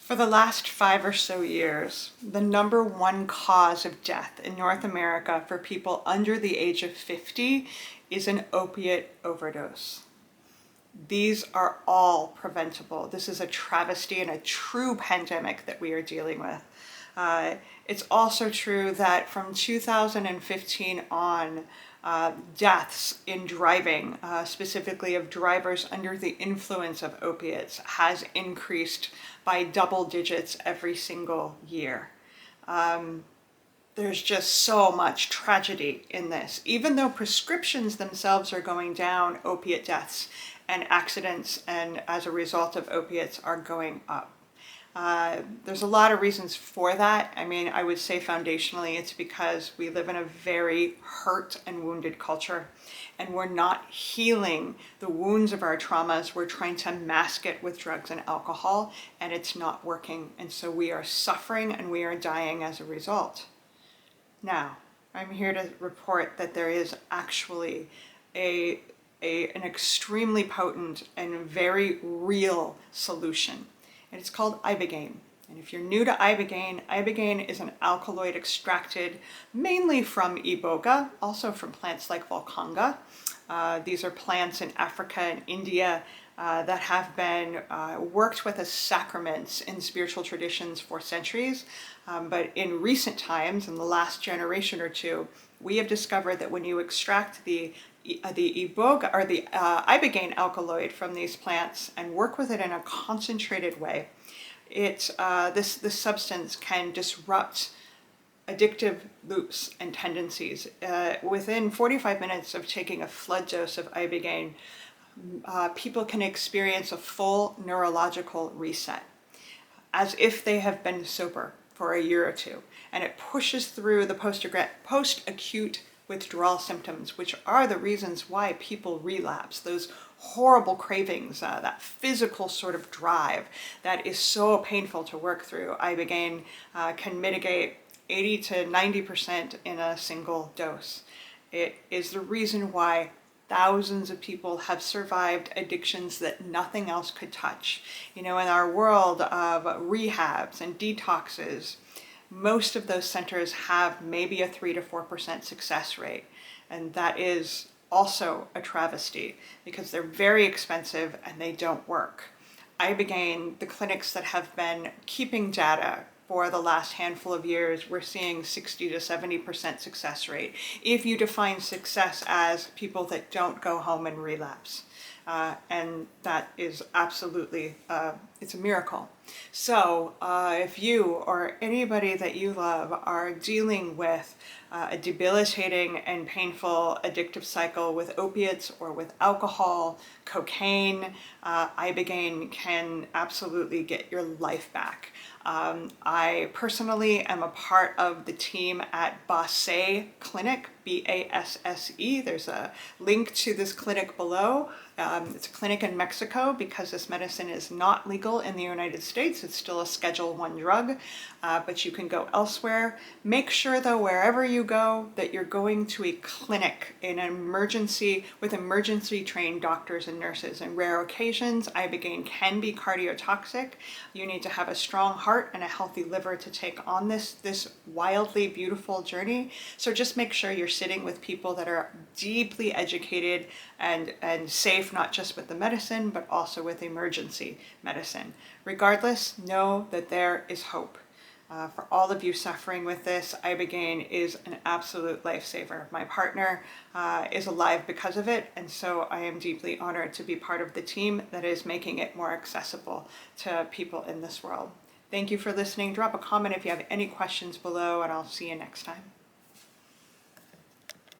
For the last 5 or so years, the #1 cause of death in North America for people under the age of 50 is an opiate overdose. These are all preventable. This is a travesty and a true pandemic that we are dealing with. It's also true that from 2015 on, deaths in driving, specifically of drivers under the influence of opiates, has increased by double digits every single year. There's just so much tragedy in this. Even though prescriptions themselves are going down, opiate deaths and accidents and as a result of opiates are going up. There's a lot of reasons for that. I mean, I would say foundationally it's because we live in a very hurt and wounded culture, and we're not healing the wounds of our traumas. We're trying to mask it with drugs and alcohol, and it's not working. And so we are suffering and we are dying as a result. Now, I'm here to report that there is actually an extremely potent and very real solution. And it's called Ibogaine. And if you're new to Ibogaine, Ibogaine is an alkaloid extracted mainly from Iboga, also from plants like Volcanga. These are plants in Africa and India that have been worked with as sacraments in spiritual traditions for centuries. But in recent times, in the last generation or two, we have discovered that when you extract the Iboga or the Ibogaine alkaloid from these plants and work with it in a concentrated way, this substance can disrupt addictive loops and tendencies. Within 45 minutes of taking a flood dose of Ibogaine, people can experience a full neurological reset, as if they have been sober for a year or two. And it pushes through the post-acute withdrawal symptoms, which are the reasons why people relapse, those horrible cravings, that physical sort of drive that is so painful to work through. Ibogaine can mitigate 80 to 90% in a single dose. It is the reason why thousands of people have survived addictions that nothing else could touch. You know, in our world of rehabs and detoxes, most of those centers have maybe a 3 to 4% success rate. And that is also a travesty because they're very expensive and they don't work. Ibogaine, the clinics that have been keeping data for the last handful of years, we're seeing 60 to 70% success rate. If you define success as people that don't go home and relapse. And that is absolutely, it's a miracle. So if you or anybody that you love are dealing with a debilitating and painful addictive cycle with opiates or with alcohol, cocaine, Ibogaine can absolutely get your life back. I personally am a part of the team at Basse Clinic, B-A-S-S-E. There's a link to this clinic below. It's a clinic in Mexico because this medicine is not legal in the United States. It's still a Schedule I drug, but you can go elsewhere. Make sure though, wherever you go, that you're going to a clinic in an emergency with emergency trained doctors and nurses. In rare occasions, Ibogaine can be cardiotoxic. You need to have a strong heart and a healthy liver to take on this wildly beautiful journey. So just make sure you're sitting with people that are deeply educated and safe, not just with the medicine, but also with emergency medicine. Regardless, know that there is hope. For all of you suffering with this, Ibogaine is an absolute lifesaver. My partner is alive because of it, and so I am deeply honored to be part of the team that is making it more accessible to people in this world. Thank you for listening. Drop a comment if you have any questions below, and I'll see you next time.